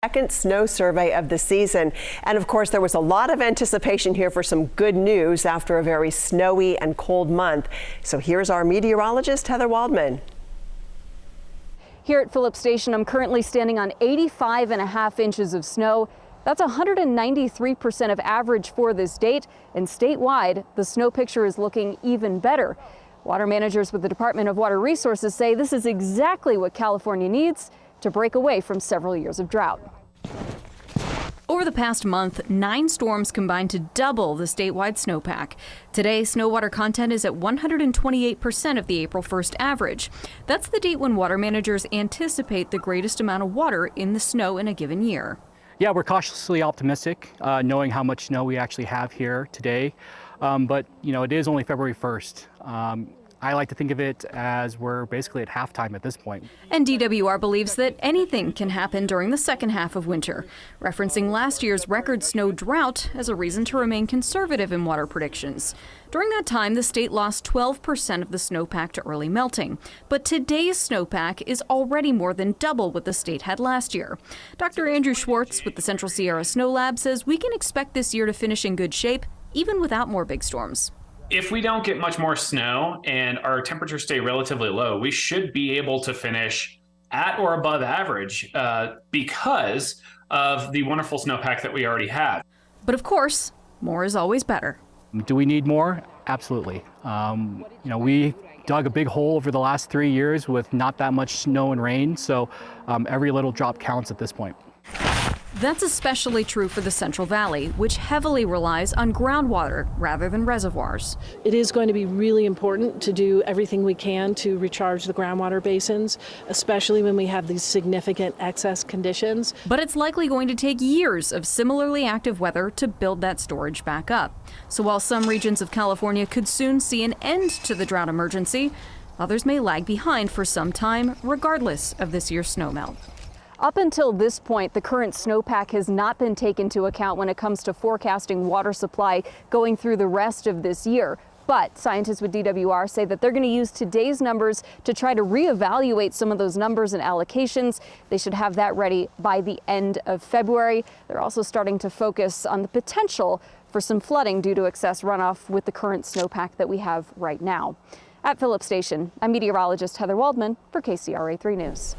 Second snow survey of the season. And of course, there was a lot of anticipation here for some good news after a very snowy and cold month. So here's our meteorologist, Heather Waldman. Here at Phillips Station, I'm currently standing on 85.5 inches of snow. That's 193% of average for this date. And statewide, the snow picture is looking even better. Water managers with the Department of Water Resources say this is exactly what California needs to break away from several years of drought. Over the past month, 9 storms combined to double the statewide snowpack. Today, snow water content is at 128% of the April 1st average. That's the date when water managers anticipate the greatest amount of water in the snow in a given year. Yeah, we're cautiously optimistic, knowing how much snow we actually have here today. But, it is only February 1st. I like to think of it as we're basically at halftime at this point. And DWR believes that anything can happen during the second half of winter, referencing last year's record snow drought as a reason to remain conservative in water predictions. During that time, the state lost 12% of the snowpack to early melting. But today's snowpack is already more than double what the state had last year. Dr. Andrew Schwartz with the Central Sierra Snow Lab says we can expect this year to finish in good shape, even without more big storms. If we don't get much more snow and our temperatures stay relatively low, we should be able to finish at or above average because of the wonderful snowpack that we already have. But of course, more is always better. Do we need more? Absolutely. We dug a big hole over the last 3 years with not that much snow and rain, so every little drop counts at this point. That's especially true for the Central Valley, which heavily relies on groundwater rather than reservoirs. It is going to be really important to do everything we can to recharge the groundwater basins, especially when we have these significant excess conditions. But it's likely going to take years of similarly active weather to build that storage back up. So while some regions of California could soon see an end to the drought emergency, others may lag behind for some time, regardless of this year's snowmelt. Up until this point, the current snowpack has not been taken into account when it comes to forecasting water supply going through the rest of this year. But scientists with DWR say that they're going to use today's numbers to try to reevaluate some of those numbers and allocations. They should have that ready by the end of February. They're also starting to focus on the potential for some flooding due to excess runoff with the current snowpack that we have right now. At Phillips Station, I'm meteorologist Heather Waldman for KCRA 3 News.